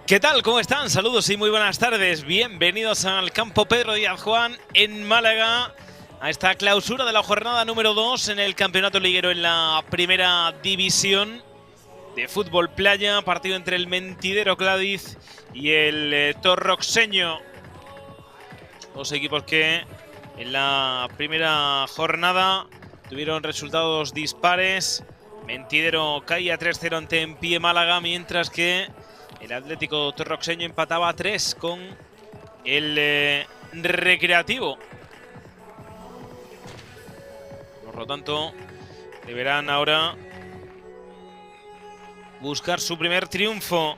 ¿Qué tal? ¿Cómo están? Saludos y muy buenas tardes. Bienvenidos al campo Pedro Díaz Juan en Málaga, a esta clausura de la jornada número 2 en el campeonato liguero en la primera división de fútbol playa. Partido entre el Mentidero Cádiz y el Torroxeño. Dos equipos que en la primera jornada tuvieron resultados dispares. Mentidero caía 3-0 ante Empie Málaga, mientras que el Atlético Torroxeño empataba a 3 con el Recreativo. Por lo tanto, deberán ahora buscar su primer triunfo.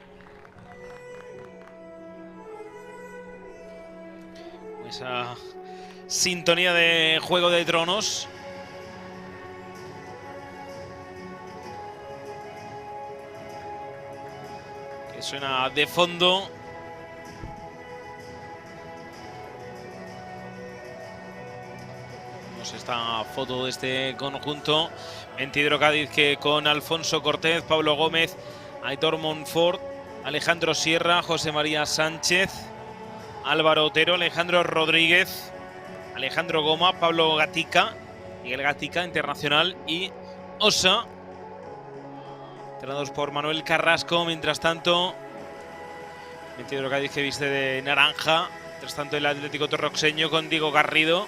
Esa sintonía de Juego de Tronos. Que suena de fondo. Vemos esta foto de este conjunto. Mentidero Cádiz, que con Alfonso Cortés, Pablo Gómez, Aitor Monfort, Alejandro Sierra, José María Sánchez, Álvaro Otero, Alejandro Rodríguez, Alejandro Goma, Pablo Gatica, Miguel Gatica, internacional, y Osa, entrenados por Manuel Carrasco. Mientras tanto, Mentidero Cádiz, que viste de naranja. Mientras tanto, el Atlético Torroxeño con Diego Garrido,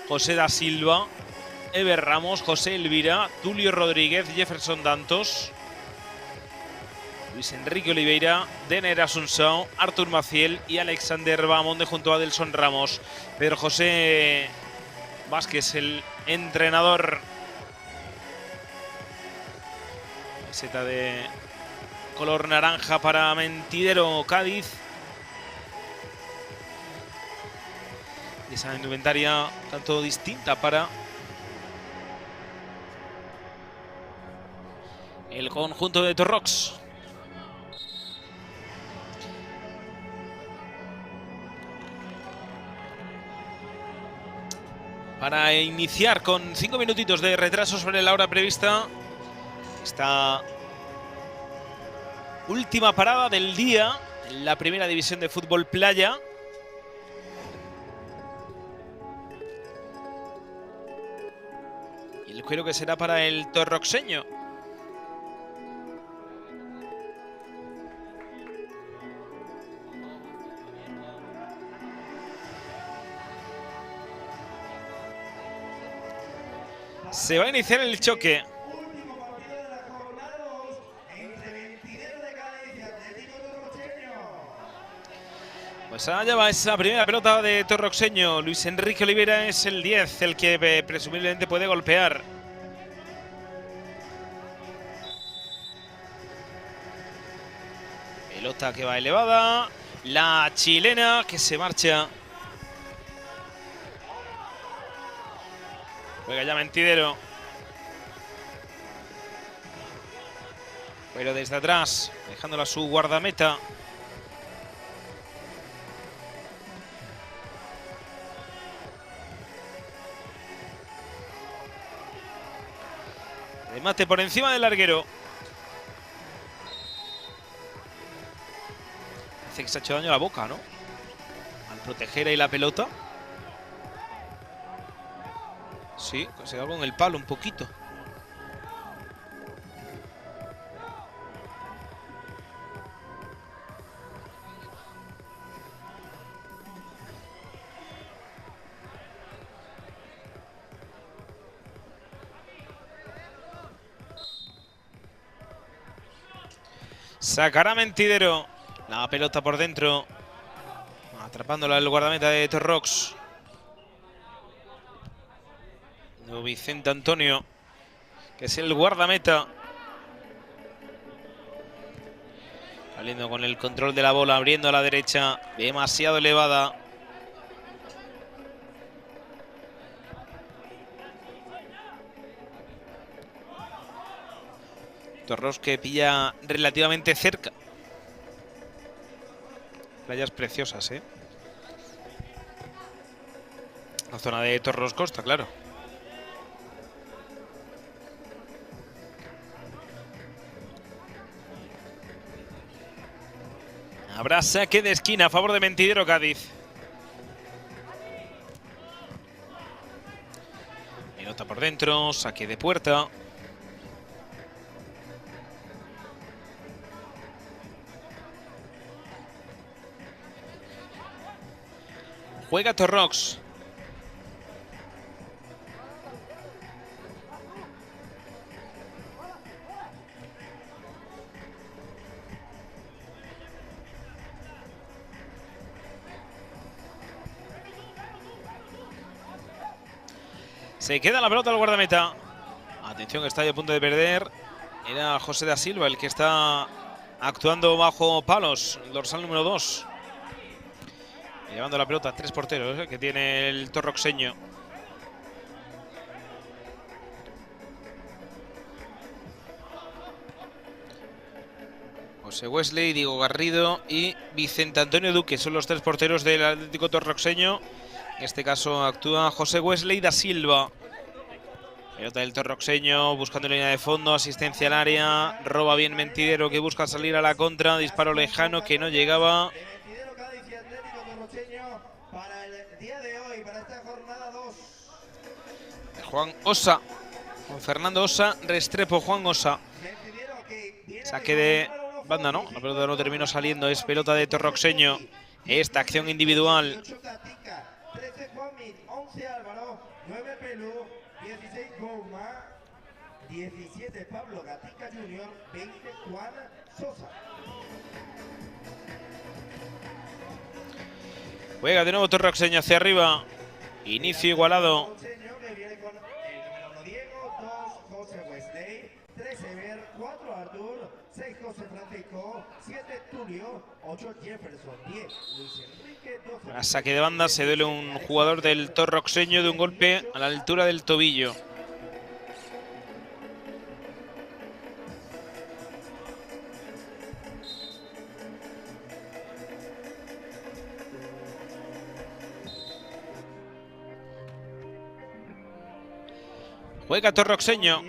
José da Silva, Eber Ramos, José Elvira, Tulio Rodríguez, Jefferson Dantos, Luis Enrique Oliveira, Dener Asunsao, Artur Maciel y Alexander Bamonde junto a Adelson Ramos. Pedro José Vázquez, el entrenador. Camiseta de color naranja para Mentidero Cádiz. Y esa indumentaria tanto distinta para el conjunto de Torrox. Para iniciar con 5 minutitos de retraso sobre la hora prevista, esta última parada del día en la primera división de fútbol playa. Y el juego que será para el Torroxeño. Se va a iniciar el choque. Pues allá va esa primera pelota de Torroxeño. Luis Enrique Oliveira es el 10, el que presumiblemente puede golpear. Pelota que va elevada. La chilena que se marcha. Juega ya Mentidero. Pero desde atrás, dejándola a su guardameta. Remate por encima del larguero. Parece que se ha hecho daño a la boca, ¿no? Al proteger ahí la pelota. Sí, se da con el palo un poquito. Sacará Mentidero la pelota por dentro, atrapándola el guardameta de Torrox. Vicente Antonio, que es el guardameta. Saliendo con el control de la bola, abriendo a la derecha, demasiado elevada. Torrox, que pilla relativamente cerca. Playas preciosas, ¿eh? La zona de Torrox Costa, claro. Habrá saque de esquina a favor de Mentidero Cádiz. Pelota por dentro, saque de puerta. Juega Torrox. Se queda la pelota al guardameta. Atención, que está a punto de perder. Era José da Silva el que está actuando bajo palos, el dorsal número 2. Llevando la pelota, 3 porteros que tiene el torroxeño. José Wesley, Diego Garrido y Vicente Antonio Duque son los 3 porteros del Atlético Torroxeño. En este caso actúa José Wesley da Silva. Pelota del torroxeño buscando línea de fondo, asistencia al área. Roba bien Mentidero que busca salir a la contra. Disparo lejano que no llegaba. Juan Osa. Con Fernando Osa, Restrepo, Juan Osa. Saque de banda, ¿no? La pelota no terminó saliendo. Es pelota de torroxeño. Esta acción individual. 17 Pablo Gatica Junior, 20 Juan Sosa. Juega de nuevo torroxeño hacia arriba. Inicio igualado. Diego, 2 José Wesley, 3 Ever, 4 Artur, 6 José Francisco, 7 Tulio, 8 Jefferson, 10 Luis Enrique, 12. A saque de banda se duele un jugador del torroxeño de un golpe a la altura del tobillo. Juega torroxeño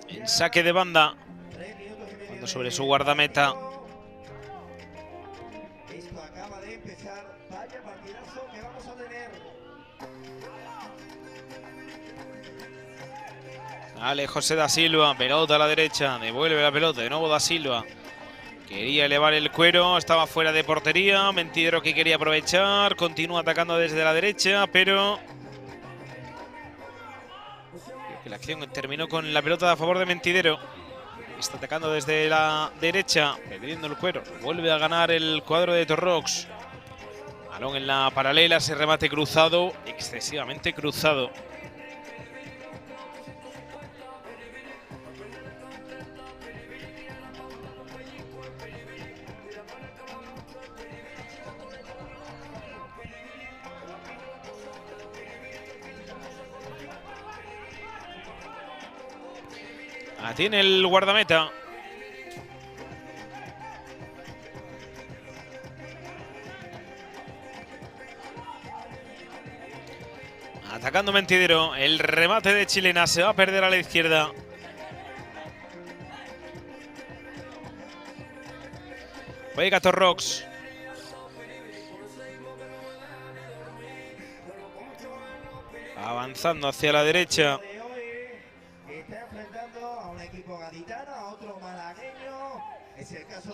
en saque de banda. Cuando sobre su guardameta. Esto acaba de empezar. Vaya partidazo que vamos a tener. Sale José da Silva, pelota a la derecha, devuelve la pelota, de nuevo da Silva. Quería elevar el cuero, estaba fuera de portería, Mentidero que quería aprovechar, continúa atacando desde la derecha, pero la acción terminó con la pelota a favor de Mentidero. Está atacando desde la derecha, perdiendo el cuero, vuelve a ganar el cuadro de Torrox. Balón en la paralela, ese remate cruzado, excesivamente cruzado. La tiene el guardameta. Atacando Mentidero. El remate de Chilena se va a perder a la izquierda. Juega Torrox. Avanzando hacia la derecha.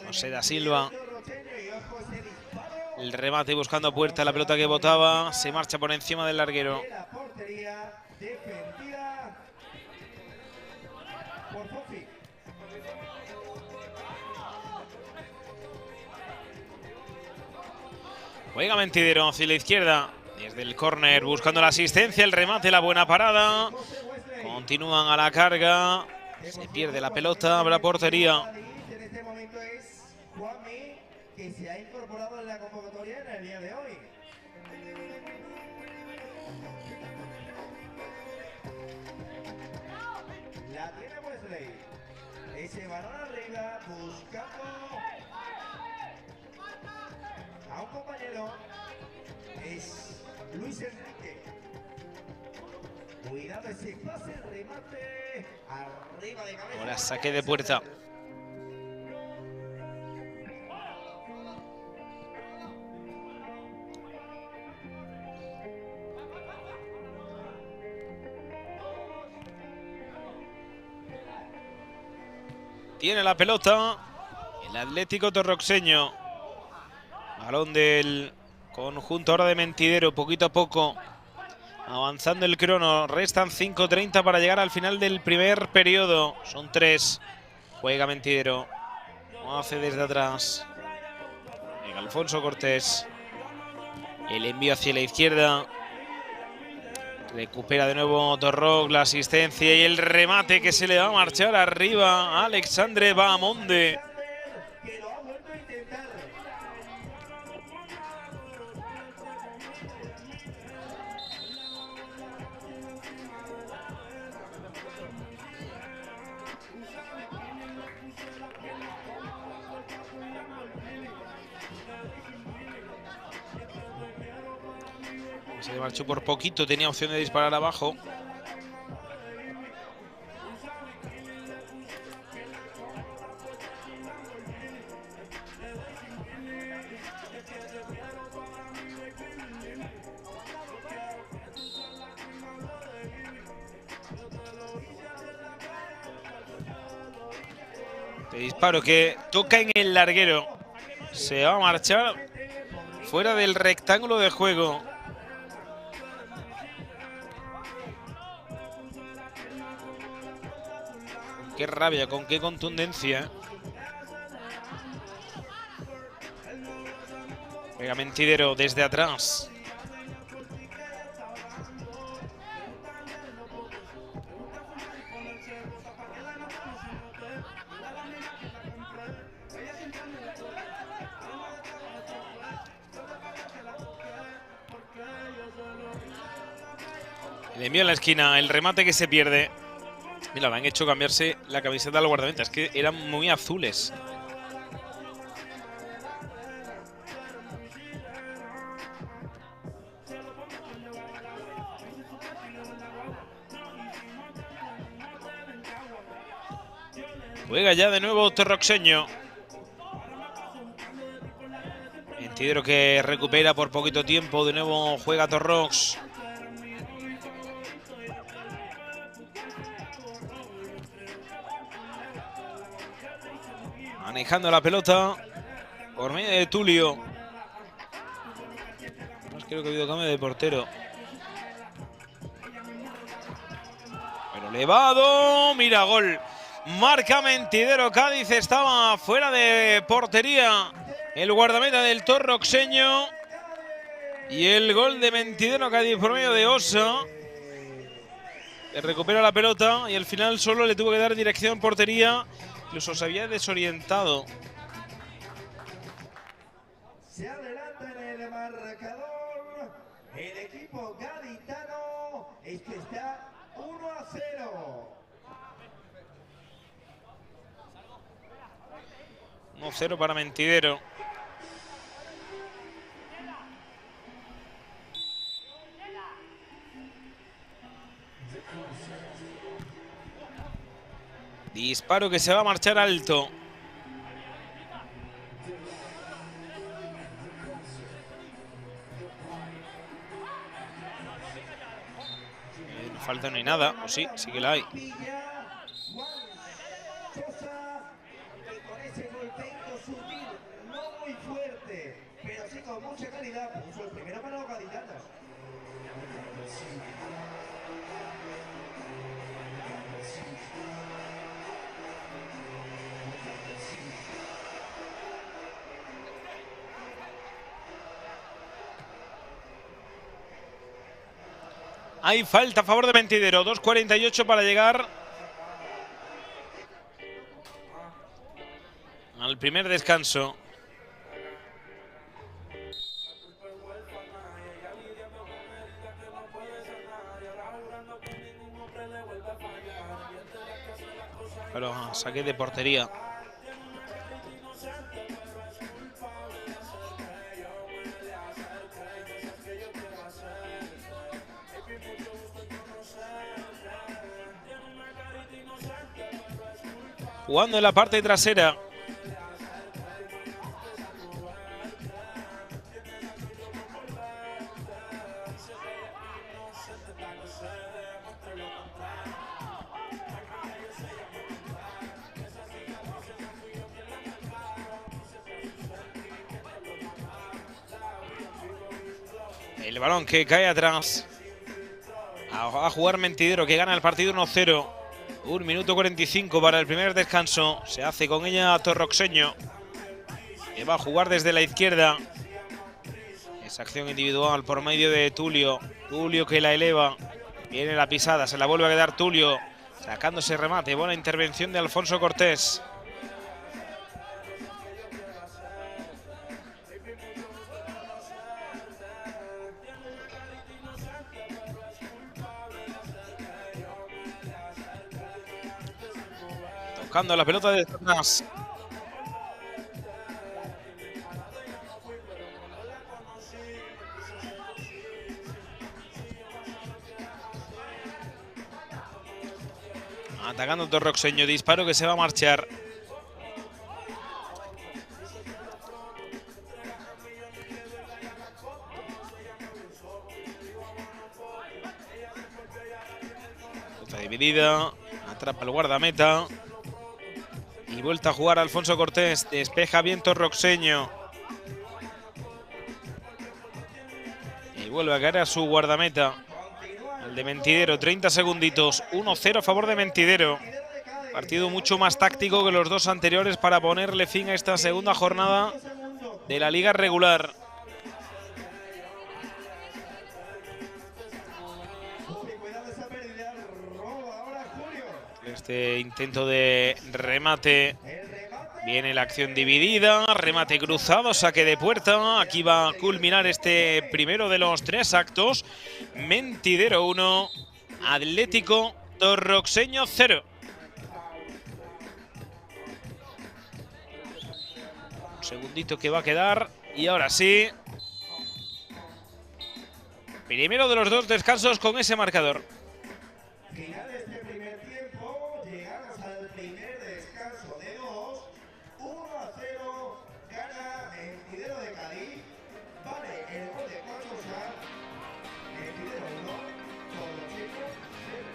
José da Silva. El remate buscando puerta, la pelota que botaba. Se marcha por encima del larguero. Juega Mentidero hacia la izquierda. Desde el córner buscando la asistencia, el remate, la buena parada. Continúan a la carga. Se pierde la pelota, habrá portería. En este momento es Juanmi, que se ha incorporado en la convocatoria en el día de hoy. La tiene Wesley. Ese balón arriba buscando a un compañero. Es Luis Enrique. Cuidado ese pase, el remate. Arriba de cabeza. Ahora saque de puerta. Tiene la pelota el Atlético Torroxeño. Balón del conjunto ahora de Mentidero, poquito a poco. Avanzando el crono, restan 5:30 para llegar al final del primer periodo. Son 3. Juega Mentidero. Lo hace desde atrás. Venga, Alfonso Cortés. El envío hacia la izquierda. Recupera de nuevo Torrox, la asistencia y el remate que se le va a marchar arriba a Alexandre Bahamonde. Que lo ha vuelto a intentar. Se le marchó por poquito, tenía opción de disparar abajo. Este disparo que toca en el larguero. Se va a marchar fuera del rectángulo de juego. Qué rabia, con qué contundencia. Venga, Mentidero desde atrás. El envío en la esquina, el remate que se pierde. Mira, le han hecho cambiarse la camiseta al guardameta. Es que eran muy azules. Juega ya de nuevo Torroxeño. Mentidero que recupera por poquito tiempo. De nuevo juega Torrox. Manejando la pelota por medio de Tulio. Creo que ha habido cambio de portero. Pero elevado. Mira, gol. Marca Mentidero. Cádiz estaba fuera de portería. El guardameta del Torroxeño. Y el gol de Mentidero Cádiz por medio de Osa. Le recupera la pelota y al final solo le tuvo que dar dirección portería. Incluso se había desorientado. Se adelanta en el marcador el equipo gaditano. Esto está 1-0. 1-0 para Mentidero. Disparo que se va a marchar alto. No falta ni nada. O sí, sí que la hay. Con ese golpeo sutil, no muy fuerte, pero sí con mucha calidad, puso el primero para los gaditanos. Hay falta a favor de Mentidero. 2:48 para llegar al primer descanso. Pero saque de portería. Jugando en la parte trasera. El balón que cae atrás. A jugar Mentidero, que gana el partido 1-0. 1 minuto 45 para el primer descanso. Se hace con ella Torroxeño, que va a jugar desde la izquierda. Esa acción individual por medio de Tulio. Tulio que la eleva. Viene la pisada, se la vuelve a quedar Tulio. Sacándose remate. Buena intervención de Alfonso Cortés. Tocando la pelota desde atrás. Atacando Torroxeño, disparo que se va a marchar. Pelota dividida, atrapa el guardameta. Y vuelta a jugar Alfonso Cortés, despeja bien Torroxeño. Y vuelve a caer a su guardameta. El de Mentidero, 30 segunditos, 1-0 a favor de Mentidero. Partido mucho más táctico que los dos anteriores para ponerle fin a esta segunda jornada de la liga regular. Este intento de remate. Viene la acción dividida, remate cruzado, saque de puerta. Aquí va a culminar este primero de los 3 actos. Mentidero 1, Atlético Torroxeño 0. Un segundito que va a quedar y ahora sí. Primero de los 2 descansos con ese marcador. Final de este primer tiempo, llegamos al primer descanso de 2. 1-0 gana Mentidero de Cádiz. Vale el gol de Juan Sosa. Mentidero 1, Torroxeño 0.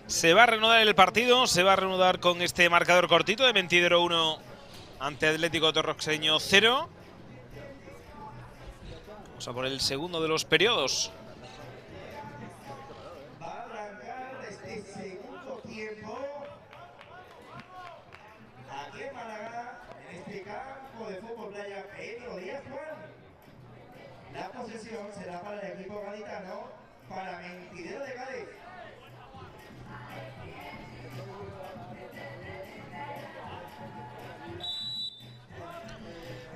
Se va a reanudar el partido, se va a reanudar con este marcador cortito de Mentidero 1 ante Atlético Torroxeño 0. Vamos a por el segundo de los periodos. Va a arrancar este segundo tiempo aquí en Málaga, en este campo de fútbol playa Pedro Díaz Juan. La posesión será para el equipo gaditano, para Mentidero de Cádiz.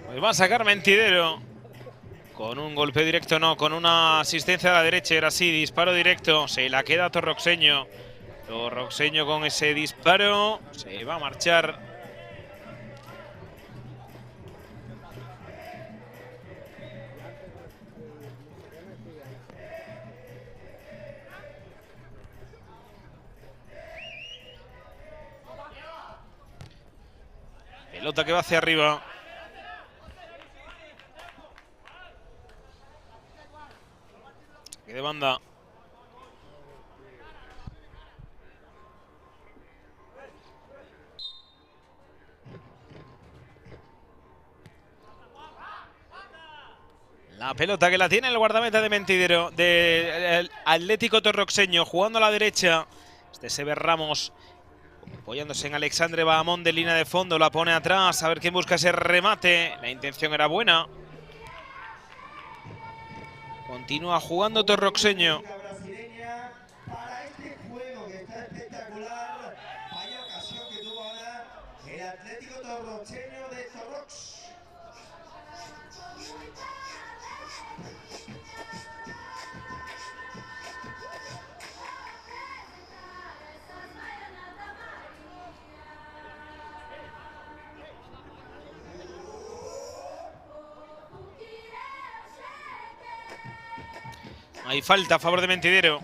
Pues va a sacar Mentidero. Con un golpe directo, no, con una asistencia a la derecha, era así, disparo directo. Se la queda Torroxeño. Torroxeño con ese disparo se va a marchar. Pelota que va hacia arriba. De banda. La pelota que la tiene el guardameta de Mentidero, del Atlético Torroxeño, jugando a la derecha. Este Sever Ramos, apoyándose en Alexandre Bahamón de línea de fondo, la pone atrás, a ver quién busca ese remate. La intención era buena. Continúa jugando Torroxeño. Brasileña para este juego que está espectacular. Vaya ocasión que tuvo ahora el Atlético Torroxeño de Torrox. Hay falta a favor de Mentidero.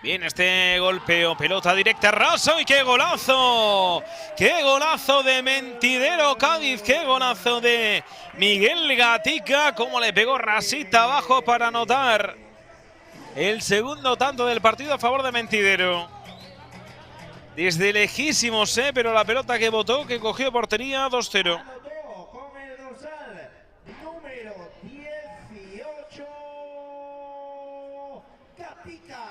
Bien, este golpeo, pelota directa, raso y qué golazo. Qué golazo de Mentidero Cádiz, qué golazo de Miguel Gatica. Cómo le pegó rasita abajo para anotar el segundo tanto del partido a favor de Mentidero. Desde lejísimos, pero la pelota que botó, que cogió portería, 2-0. Anotó con el dorsal número 18, Gatica.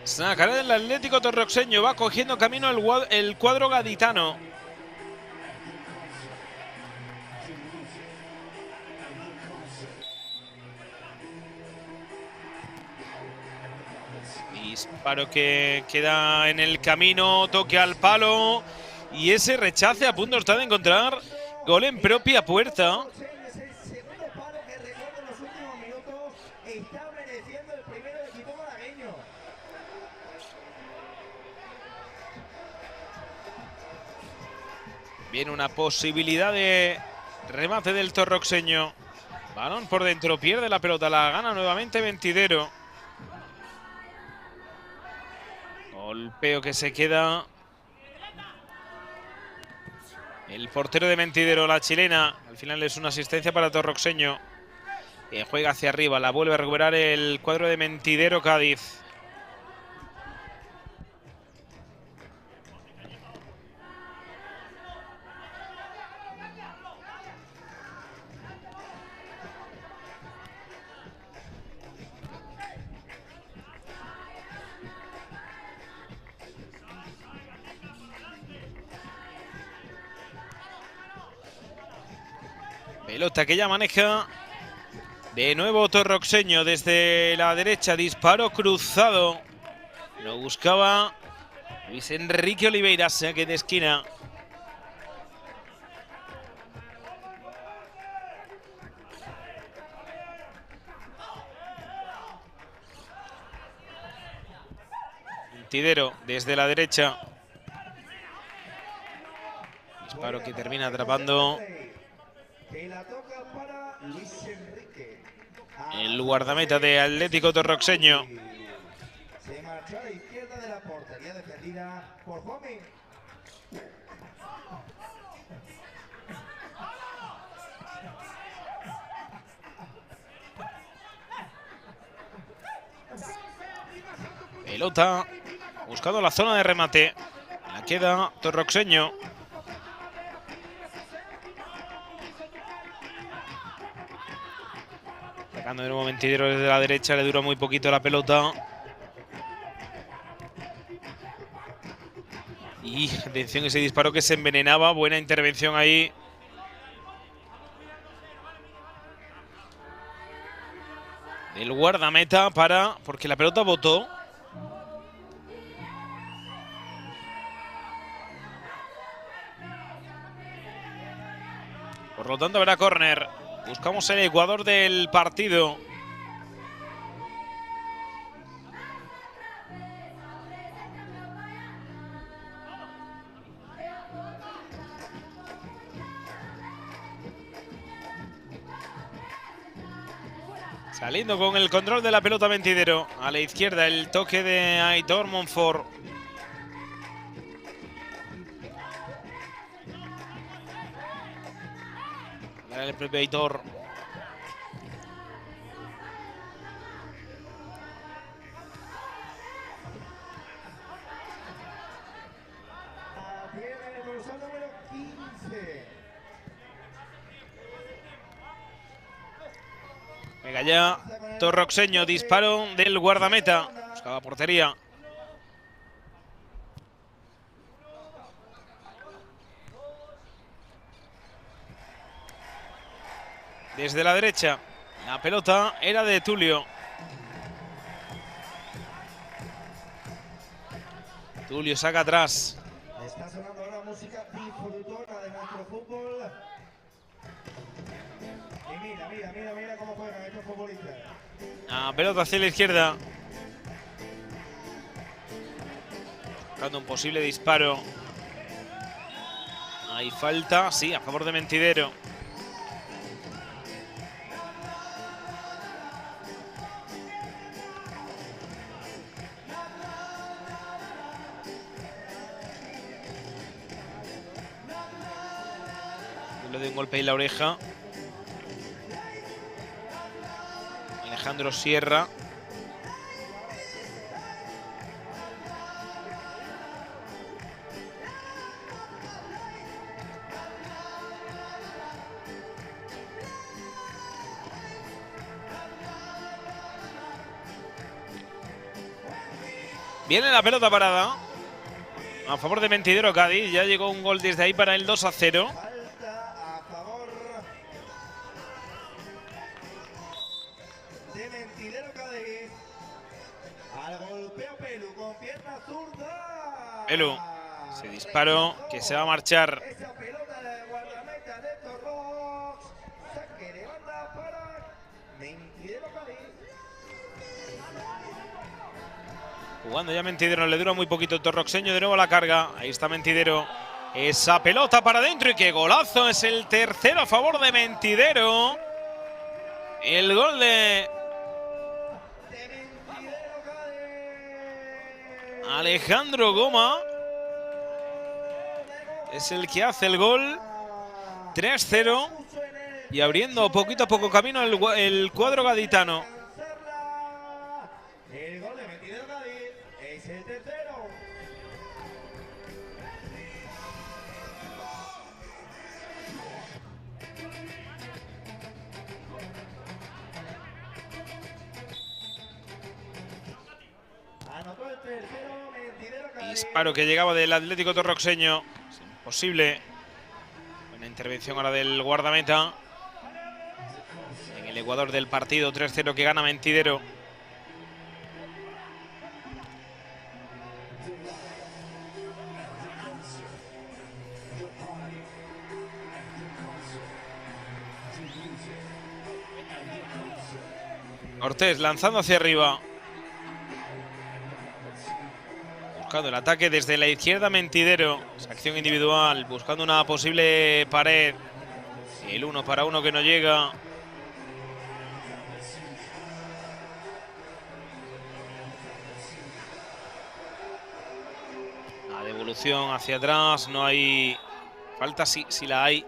Sacará del Atlético Torroxeño, va cogiendo camino el cuadro gaditano. Disparo que queda en el camino, toque al palo y ese rechace a punto está de encontrar gol en propia puerta. Es el segundo palo que recuerdo en los últimos minutos. Está mereciendo el primero del equipo malagueño. Viene una posibilidad de remate del Torroxeño. Balón por dentro, pierde la pelota, la gana nuevamente Mentidero. Golpeo que se queda el portero de Mentidero, la chilena. Al final es una asistencia para Torroxeño, que juega hacia arriba, la vuelve a recuperar el cuadro de Mentidero Cádiz. Pelota que ya maneja de nuevo Torroxeño desde la derecha, disparo cruzado. Lo buscaba Luis Enrique Oliveira, saque de esquina. Mentidero desde la derecha. Disparo que termina atrapando el guardameta de Atlético Torroxeño. Se marchó a la izquierda de la portería defendida por Juanmi. pelota buscando la zona de remate. La queda Torroxeño. Sacando de nuevo Mentidero desde la derecha, le dura muy poquito la pelota. Y atención, ese disparo que se envenenaba. Buena intervención ahí. El guardameta porque la pelota botó. Por lo tanto habrá córner. Buscamos el ecuador del partido. Saliendo con el control de la pelota Mentidero. A la izquierda el toque de Aitor Monfort. El propio Aitor. Tiene el dorsal número 15. Venga ya, Torroxeño, disparo del guardameta. Buscaba portería. Desde la derecha, la pelota era de Tulio. Tulio saca atrás. Está sonando ahora música disfrutona de nuestro fútbol. Y mira cómo juegan estos futbolistas. La pelota hacia la izquierda. Buscando un posible disparo. Hay falta, sí, a favor de Mentidero. Le doy un golpe en la oreja. Alejandro Sierra. Viene la pelota parada. A favor de Mentidero Cádiz. Ya llegó un gol desde ahí para el 2-0. Falta a favor de Mentidero Cádiz. Al golpeo Pelu con pierna zurda. Pelu. Ese disparo que se va a marchar. Esa pelota de guardameta de Torrox. Saque de banda para Mentidero Cádiz. Jugando ya Mentidero, le dura muy poquito Torroxeño, de nuevo la carga. Ahí está Mentidero. Esa pelota para adentro y qué golazo. Es el tercero a favor de Mentidero. El gol de Mentidero Cádiz. Alejandro Goma. Es el que hace el gol. 3-0. Y abriendo poquito a poco camino el cuadro gaditano. El gol de Mentidero Cádiz es el tercero. Anotó el tercero Mentidero Cádiz. Disparo que llegaba del Atlético Torroxeño. Es imposible. Buena intervención ahora del guardameta. En el ecuador del partido, 3-0 que gana Mentidero. Cortés lanzando hacia arriba. Buscando el ataque desde la izquierda Mentidero. Esa acción individual, buscando una posible pared. El 1 para 1 que no llega. La devolución hacia atrás, no hay falta, sí la hay.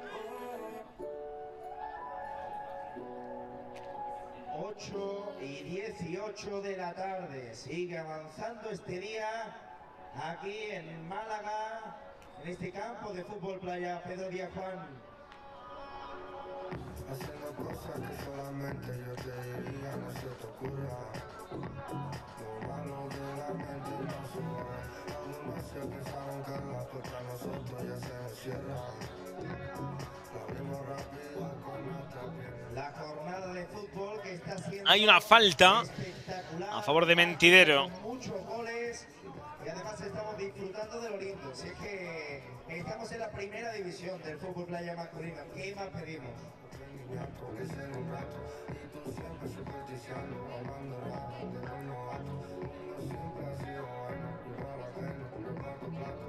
8 y 18 de la tarde. Sigue avanzando este día aquí en Málaga, en este campo de fútbol playa Pedro Díaz Juan. Haciendo cosas que solamente yo te diría, no se te ocurra. Lo malo de la mente no sube. Los demasiados pensaron que la puerta a nosotros ya se nos cierra. La vimos rápida con nuestra piel. La jornada de fútbol que está siendo Hay una falta espectacular, a favor de Mentidero. con muchos goles y además estamos disfrutando de lo lindo. Si es que estamos en la primera división del fútbol playa masculino, ¿qué más pedimos? Porque ser un rato y tú siempre supersticiando, amando raro, de un novato. Uno siempre ha sido bueno, igual a ajeno, reparto plato.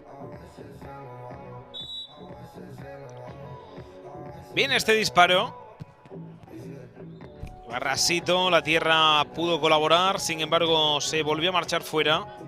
A veces se lo hago, a veces se lo hago. Viene este disparo. Barrasito, la tierra pudo colaborar, sin embargo se volvió a marchar fuera.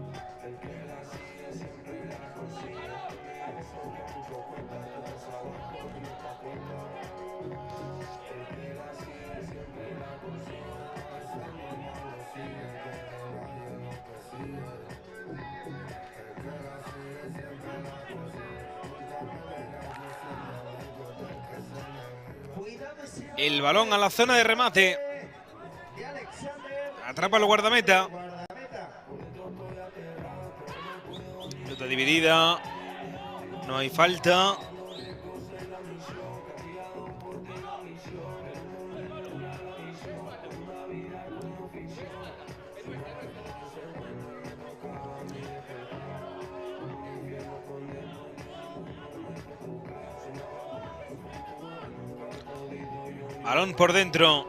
El balón a la zona de remate. Atrapa el guardameta. Pelota dividida. No hay falta. Balón por dentro.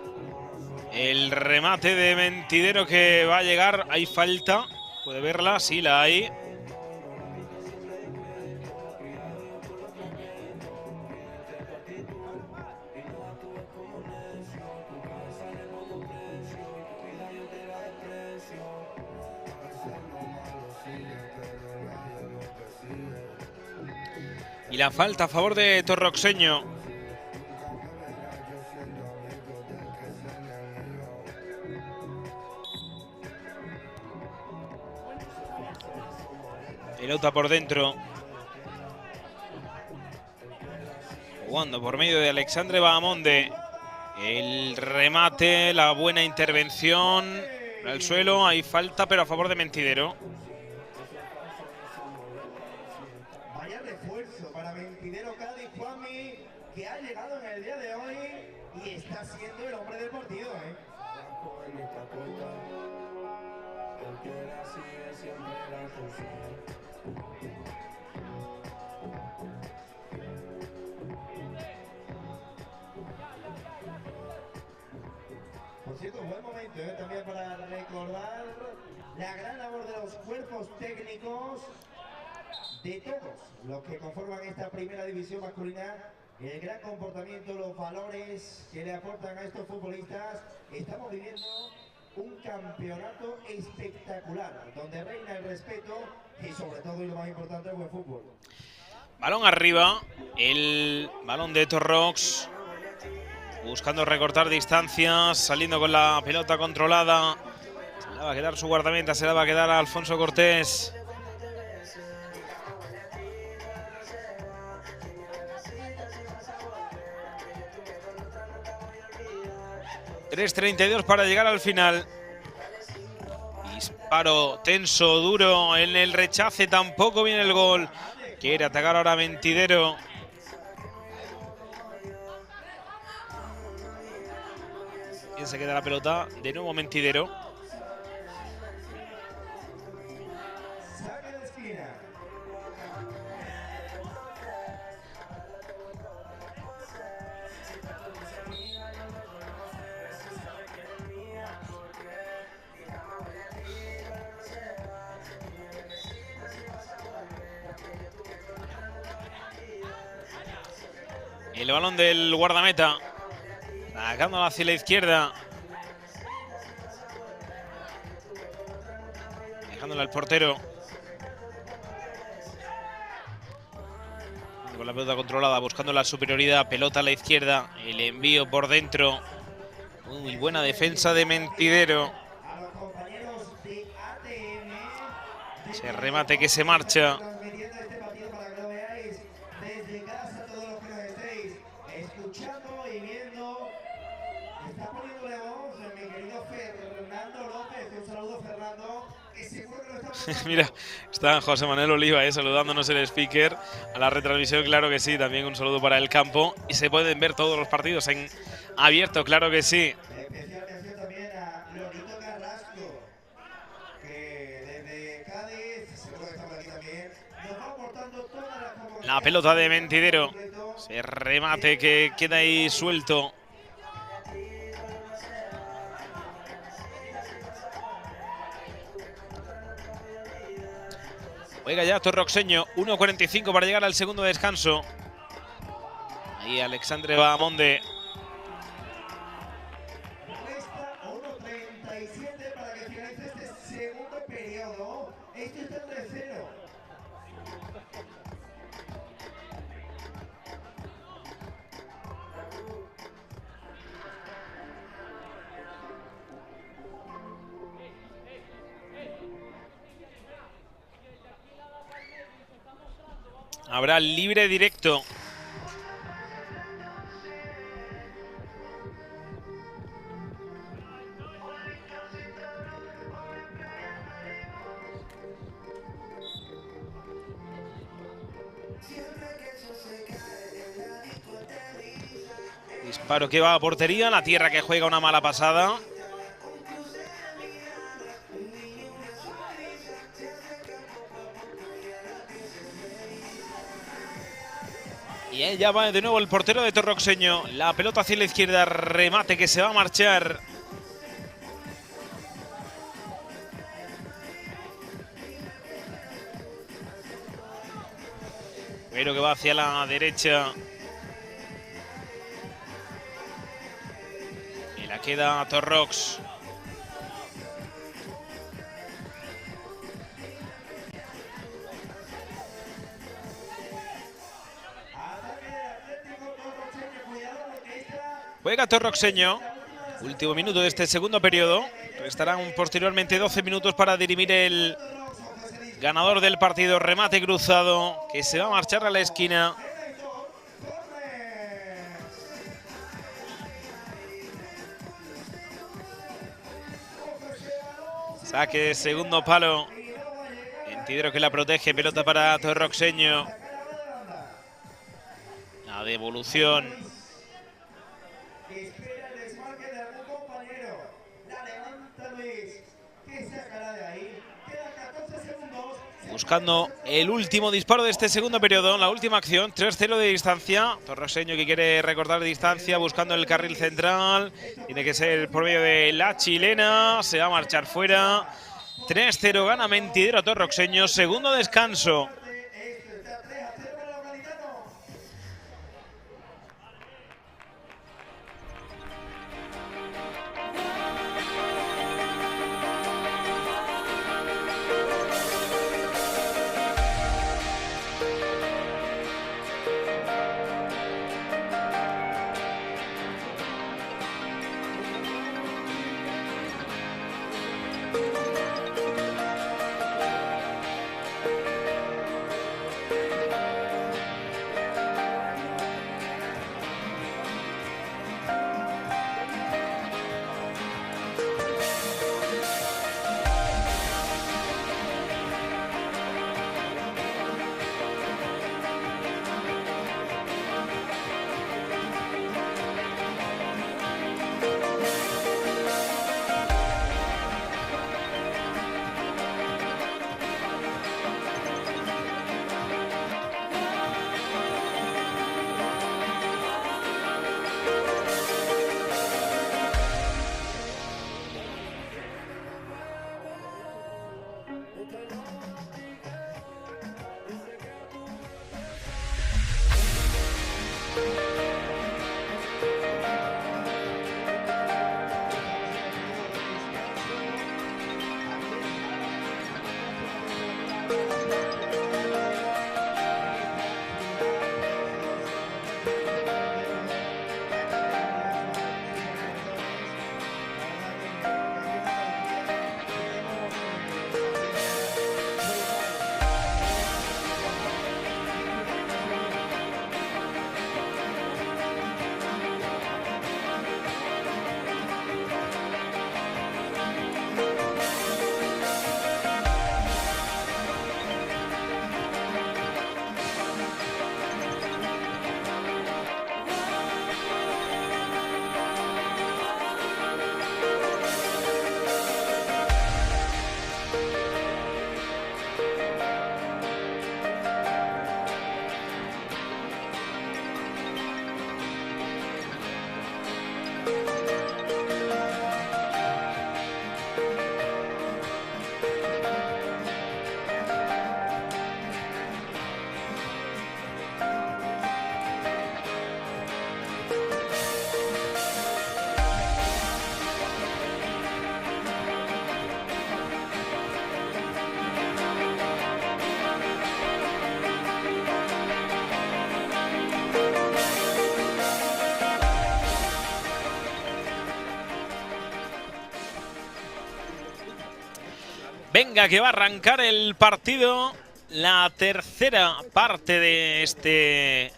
El remate de Mentidero que va a llegar. Hay falta. ¿Puede verla? Sí, la hay. Y la falta a favor de Torroxeño. Pelota por dentro. Jugando por medio de Alexandre Bahamonde. El remate, la buena intervención. Al suelo, hay falta, pero a favor de Mentidero. Vaya refuerzo para Mentidero Cádiz, Juanmi, que ha llegado en el día de hoy y está siendo el hombre del partido, Por cierto, buen momento también para recordar la gran labor de los cuerpos técnicos de todos los que conforman esta primera división masculina, el gran comportamiento, los valores que le aportan a estos futbolistas. Estamos viviendo un campeonato espectacular, donde reina el respeto y sobre todo, y lo más importante, el buen fútbol. Balón arriba, el balón de Torrox, buscando recortar distancias, saliendo con la pelota controlada. Se la va a quedar su guardameta, se la va a quedar a Alfonso Cortés. ...3:32 para llegar al final. Disparo tenso, duro en el rechace, tampoco viene el gol. Quiere atacar ahora Mentidero. ¿Quién se queda la pelota? De nuevo Mentidero. Saque de esquina. El balón del guardameta. Sacándola hacia la izquierda. Dejándola al portero. Con la pelota controlada, buscando la superioridad. Pelota a la izquierda. El envío por dentro. Muy buena defensa de Mentidero. A los compañeros de ATM. Ese remate que se marcha. Transmitiendo este partido para que lo veáis desde casa, todos los que nos estéis escuchando y viendo. Está poniéndole voz mi querido Fernando López. Un saludo, Fernando. Que seguro que lo está Mira, está José Manuel Oliva saludándonos el speaker a la retransmisión, claro que sí. También un saludo para el campo. Y se pueden ver todos los partidos en abierto, claro que sí. Especial mención también a Lorito Carrasco, que desde Cádiz, seguro que está por aquí también, nos va aportando todas las convocatorias. La pelota de Mentidero. Ese remate que queda ahí suelto. Oiga ya Torroxeño, 1:45 para llegar al segundo descanso. Ahí Alexandre Bahamonde. Resta 1:37 para que finalice este segundo periodo. Esto está en 3-0. Habrá libre directo. Disparo que va a portería. La tierra que juega una mala pasada. Y ella va de nuevo el portero de Torroxeño. La pelota hacia la izquierda, remate que se va a marchar. Pero que va hacia la derecha. Y la queda Torrox. Juega Torroxeño. Último minuto de este segundo periodo. Restarán posteriormente 12 minutos para dirimir el ganador del partido. Remate cruzado que se va a marchar a la esquina. Saque de segundo palo. Mentidero que la protege. Pelota para Torroxeño. La devolución. Espera el desmarque de algún compañero. La levanta Luis. Que sacará de ahí. Quedan 14 segundos. Buscando el último disparo de este segundo periodo. La última acción. 3-0 de distancia. Torroxeño que quiere recortar distancia buscando el carril central. Tiene que ser por medio de la chilena. Se va a marchar fuera. 3-0 gana Mentidero Torroxeño. Segundo descanso. Esto está 3-0 para los gaditanos. Venga, que va a arrancar el partido. La tercera parte de este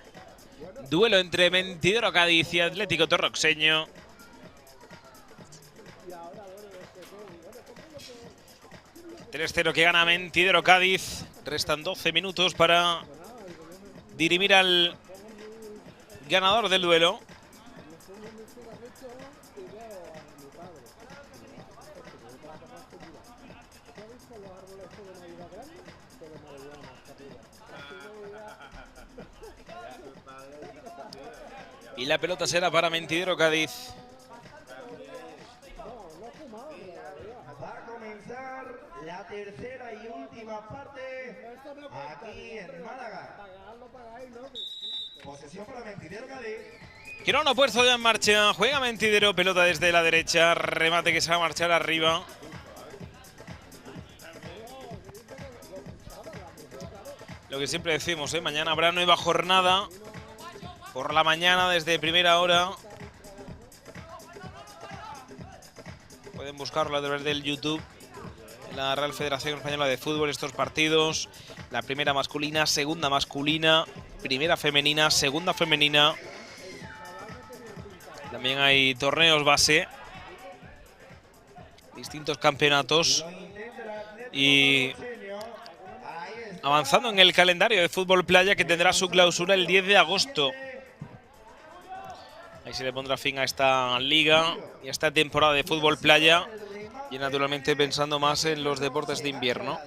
duelo entre Mentidero Cádiz y Atlético Torroxeño. ...3-0 que gana Mentidero Cádiz. Restan 12 minutos para dirimir al ganador del duelo. Y la pelota será para Mentidero Cádiz. Va a comenzar la tercera y última parte aquí en Málaga. Posesión para Mentidero Cádiz. Quirón puesto ya en marcha. Juega Mentidero. Pelota desde la derecha. Remate que se va a marchar arriba. Lo que siempre decimos, mañana habrá nueva jornada. Por la mañana, desde primera hora. Pueden buscarlo a través del YouTube. En la Real Federación Española de Fútbol, estos partidos. La primera masculina, segunda masculina, primera femenina, segunda femenina. También hay torneos base. Distintos campeonatos. Y avanzando en el calendario de fútbol playa, que tendrá su clausura el 10 de agosto. Ahí se le pondrá fin a esta liga y a esta temporada de fútbol playa. Y naturalmente pensando más en los deportes de invierno.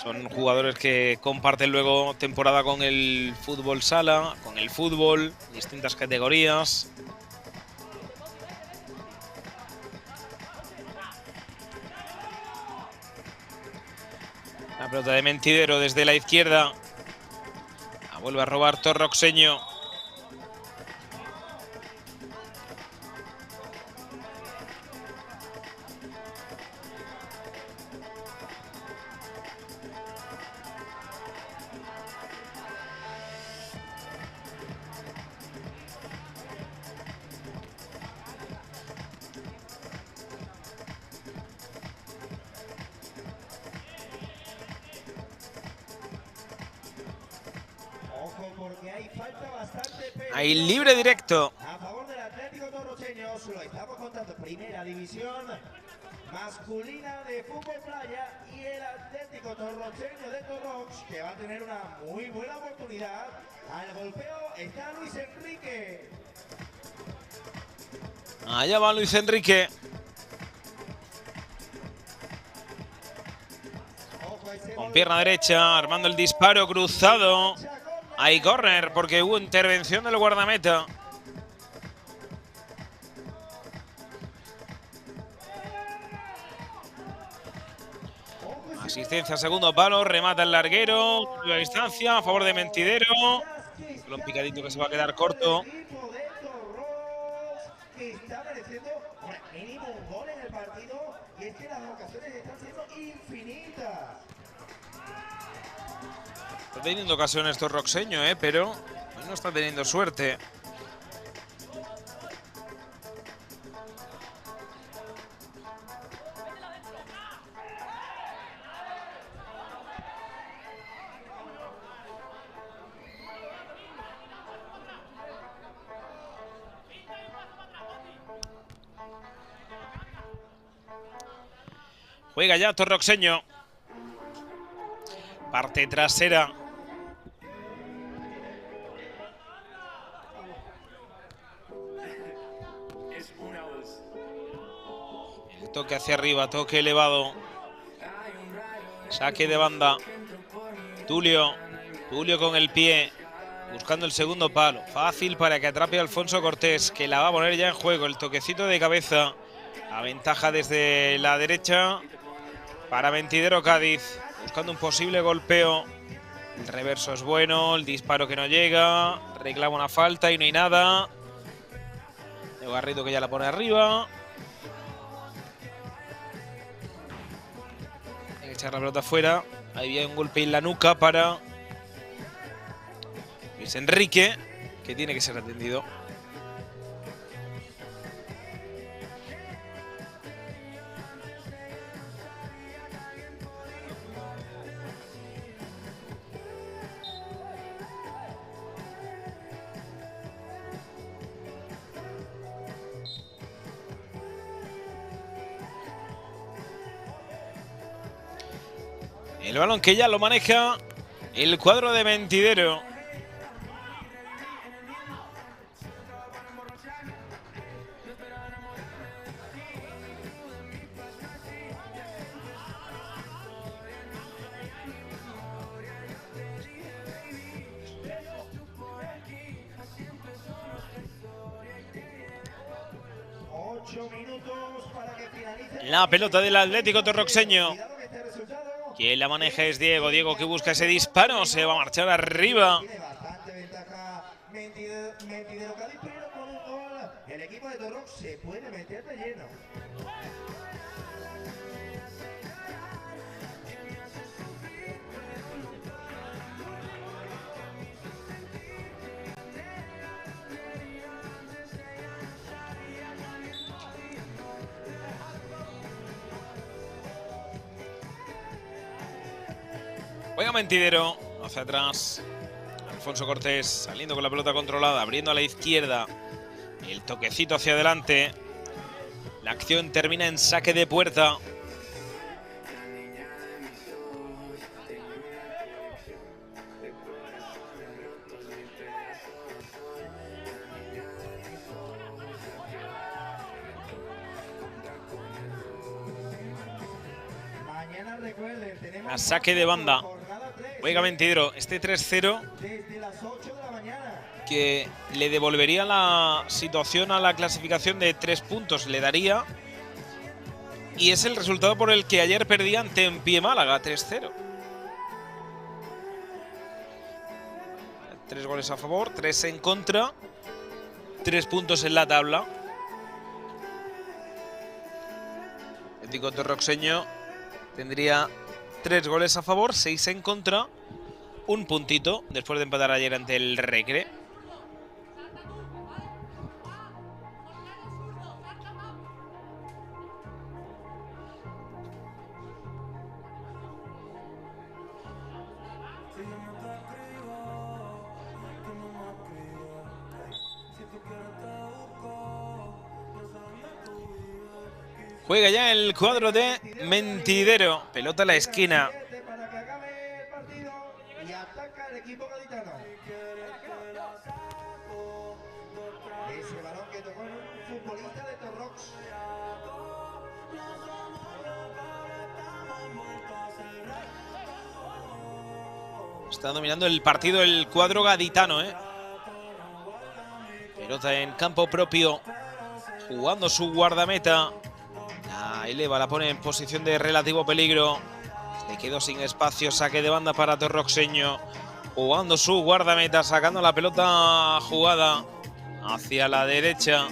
Son jugadores que comparten luego temporada con el fútbol sala, con el fútbol, distintas categorías. La pelota de Mentidero desde la izquierda. La vuelve a robar Torroxeño. Hay libre directo. A favor del Atlético Torroxeño, lo estamos contando. Primera división masculina de fútbol playa y el Atlético Torroxeño de Torrox, que va a tener una muy buena oportunidad. Al golpeo está Luis Enrique. Allá va Luis Enrique. Con pierna derecha, armando el disparo cruzado. Hay córner porque hubo intervención del guardameta. Asistencia, segundo palo, remata el larguero. La distancia a favor de Mentidero. Un picadito que se va a quedar corto. Está mereciendo mínimo un gol en el partido y es que las ocasiones están siendo infinitas. Está teniendo ocasiones Torroxeño, pero no está teniendo suerte. Juega ya Torroxeño. Parte trasera. El toque hacia arriba, toque elevado. Saque de banda. Tulio con el pie. Buscando el segundo palo. Fácil para que atrape a Alfonso Cortés, que la va a poner ya en juego. El toquecito de cabeza. A ventaja desde la derecha para Mentidero Cádiz. Buscando un posible golpeo. El reverso es bueno. El disparo que no llega. Reclama una falta y no hay nada. El Garrido que ya la pone arriba. Hay que echar la pelota afuera. Ahí viene un golpe en la nuca para Luis Enrique, que tiene que ser atendido. El balón que ya lo maneja el cuadro de Mentidero. La pelota del Atlético Torroxeño. Quien la maneja es Diego. Diego que busca ese disparo. Se va a marchar arriba. Tiene bastante ventaja Mentidero Cádiz, pero con un gol el equipo de Torrox se puede meter de lleno. Juega Mentidero hacia atrás. Alfonso Cortés saliendo con la pelota controlada, abriendo a la izquierda. El toquecito hacia adelante. La acción termina en saque de puerta. Mañana recuerden, tenemos A saque de banda. Juega Mentidero. Este 3-0 desde las 8 de la mañana. que le devolvería la situación a la clasificación de 3 puntos. Le daría. Y es el resultado por el que ayer perdía ante Empie Málaga 3-0. 3 goles a favor, 3 en contra. 3 puntos en la tabla. Atlético Torroxeño tendría 3 goles a favor, 6 en contra. Un puntito después de empatar ayer ante el Recre. Juega ya el cuadro de Mentidero. Pelota a la esquina. Para que acabe el partido y ataca el equipo gaditano. Ese balón que tocó en un futbolista de Torrox. Está dominando el partido el cuadro gaditano, Pelota en campo propio. Jugando su guardameta. La eleva, la pone en posición de relativo peligro. Se quedó sin espacio. Saque de banda para Torroxeño. Jugando su guardameta. Sacando la pelota jugada hacia la derecha.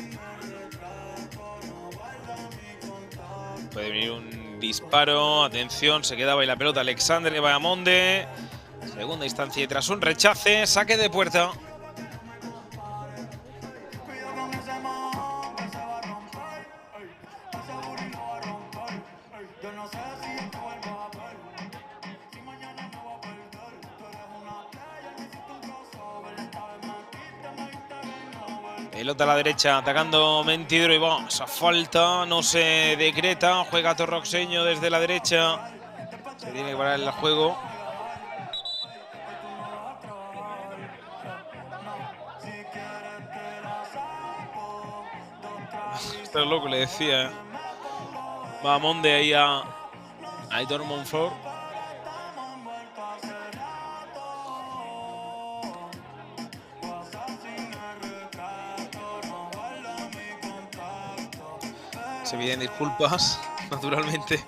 Puede venir un disparo. Atención, se quedaba ahí la pelota. Alexander Bahamonde. Segunda instancia y tras un rechace. Saque de puerta. Pelota a la derecha, atacando Mentidero y va. Esa falta no se decreta. Juega Torroxeño desde la derecha. Se tiene que parar el juego. Esto es loco, le decía. Va Monde ahí a Aitor Monfort. Se piden disculpas, naturalmente.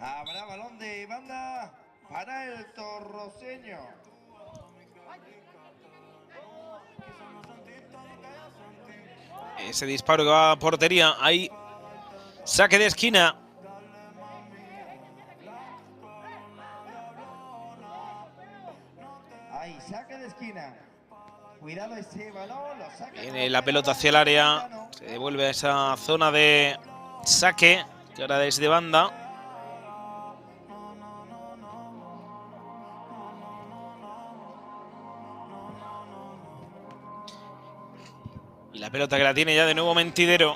Habrá balón de banda para el torroceño. Ese disparo que va a portería. Ahí. Saque de esquina. Ahí, saque de esquina. Cuidado ese balón, lo saca. Viene la pelota hacia el área. Se devuelve a esa zona de saque. Que ahora es de banda. Y la pelota que la tiene ya de nuevo Mentidero.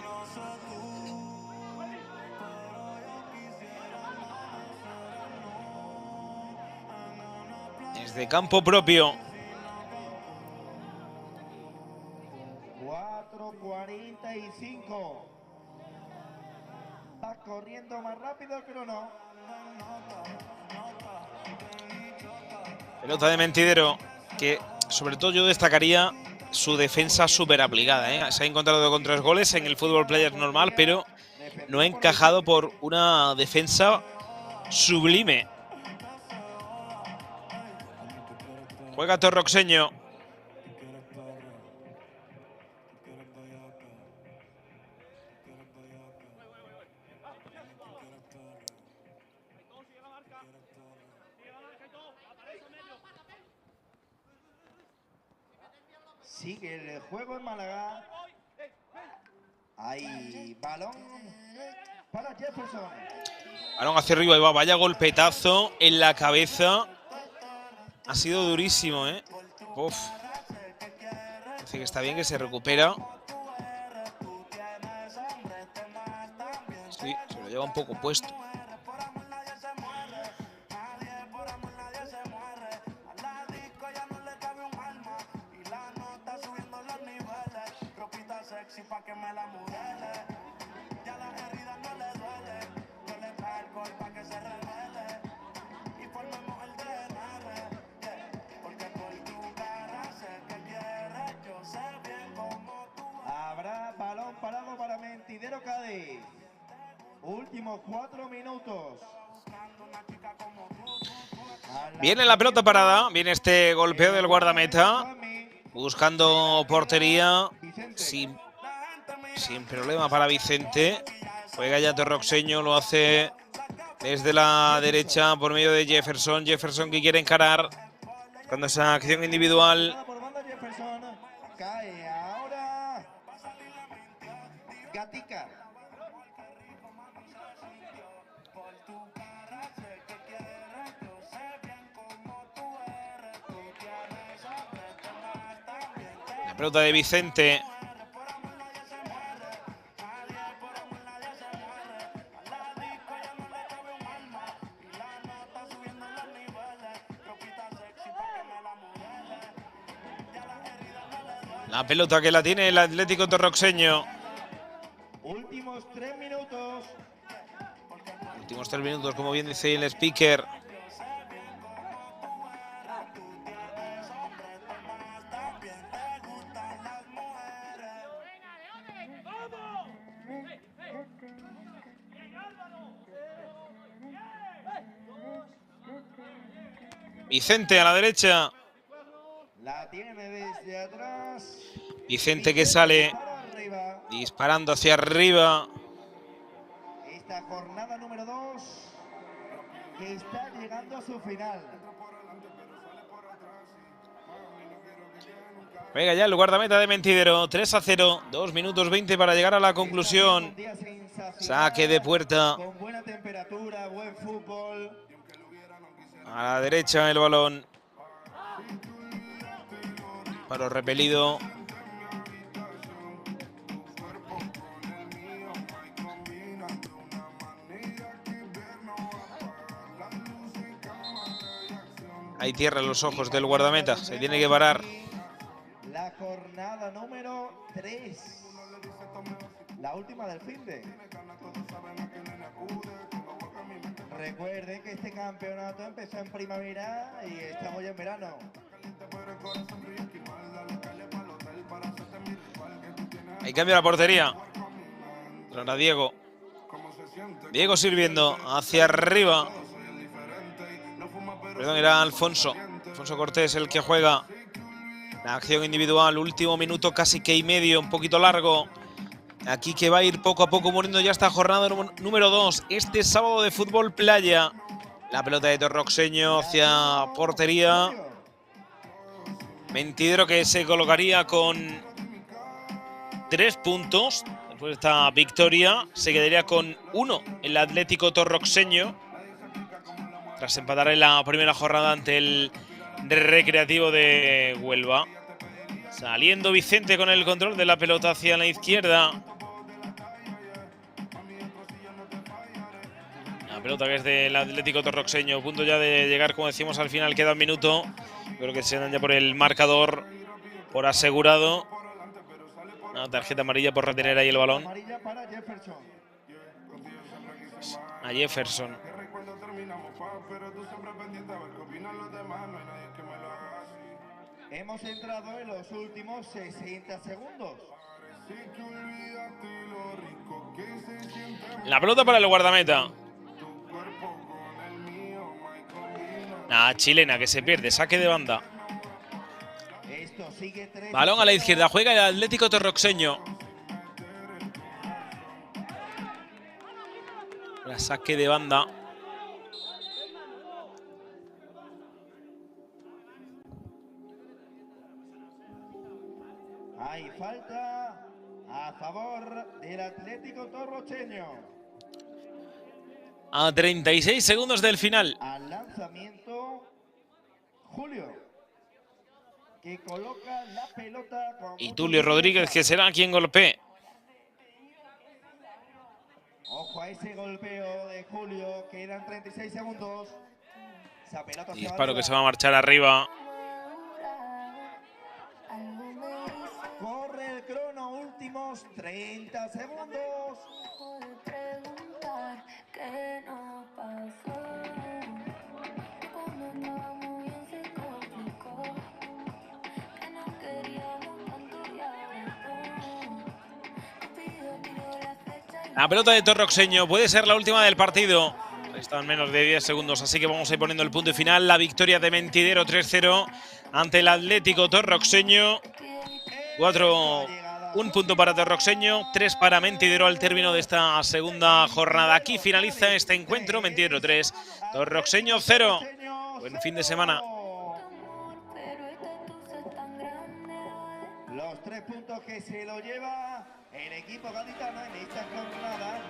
Desde campo propio. 4:45. Va corriendo más rápido el crono. Pelota de Mentidero, que sobre todo yo destacaría su defensa súper aplicada, ¿eh? Se ha encontrado con 3 goles en el fútbol player normal, pero no ha encajado por una defensa sublime. Juega Torroxeño. Sigue el juego en Málaga. Hay balón para Jefferson. Balón hacia arriba y va. Vaya golpetazo en la cabeza. Ha sido durísimo, ¿eh? Uf. Parece que está bien, que se recupera. Sí, se lo lleva un poco puesto. Habrá balón parado para Mentidero Cádiz. Últimos 4 minutos. Viene la pelota parada. Viene este golpeo del guardameta. Buscando portería. Sin problema para Vicente. Juega ya Torroxeño. Lo hace desde la derecha por medio de Jefferson. Jefferson que quiere encarar. Cuando esa acción individual. Cae ahora Gatica. La pelota de Vicente. La pelota que la tiene el Atlético Torroxeño. Últimos 3 minutos. Últimos 3 minutos, como bien dice el speaker. Vicente a la derecha. La tiene desde atrás. Vicente que sale disparando hacia arriba. Esta jornada número 2 que está llegando a su final. Venga ya el guardameta de Mentidero. 3-0. 2 minutos 20 para llegar a la conclusión. Saque de puerta. Con buena temperatura, buen fútbol. A la derecha el balón. Paro repelido. Ahí cierra los ojos del guardameta. Se tiene que parar. La jornada número 3. La última del finde. Recuerden que este campeonato empezó en primavera y estamos ya en verano. Ahí cambia la portería. Ahora Diego. Diego sirviendo hacia arriba. Perdón, era Alfonso. Alfonso Cortés el que juega. La acción individual, último minuto casi que y medio, un poquito largo. Aquí que va a ir poco a poco muriendo ya esta jornada número 2. Este sábado de fútbol playa. La pelota de Torroxeño hacia portería. Mentidero que se colocaría con 3 puntos. Después de esta victoria se quedaría con 1 el Atlético Torroxeño. Tras empatar en la primera jornada ante el Recreativo de Huelva. Saliendo Vicente con el control de la pelota hacia la izquierda. La pelota que es del Atlético Torroxeño. Punto ya de llegar, como decimos, al final. Queda un minuto. Creo que se dan ya por el marcador, por asegurado. Una tarjeta amarilla por retener ahí el balón. Amarilla para Jefferson. A Jefferson. Hemos entrado en los últimos 60 segundos. La pelota para el guardameta. La chilena que se pierde. Saque de banda. Esto sigue 3. Balón a la izquierda. Juega el Atlético Torroxeño. La saque de banda. Hay falta a favor del Atlético Torrocheño. A 36 segundos del final. Al lanzamiento, Julio, que coloca la pelota con Y mucho Tulio Rodríguez, que será quien golpee. Ojo a ese golpeo de Julio, quedan 36 segundos. Esa pelota se va Disparo que arriba. se va a marchar arriba. Corre el crono, últimos 30 segundos. La pelota de Torroxeño puede ser la última del partido. Están menos de 10 segundos, así que vamos a ir poniendo el punto final. La victoria de Mentidero 3-0 ante el Atlético Torroxeño. 1 punto para Torroxeño, 3 para Mentidero al término de esta segunda jornada. Aquí finaliza este encuentro. Mentidero 3, Torroxeño 0. Buen fin de semana. Los 3 puntos que se lo lleva el equipo gaditano en esta jornada.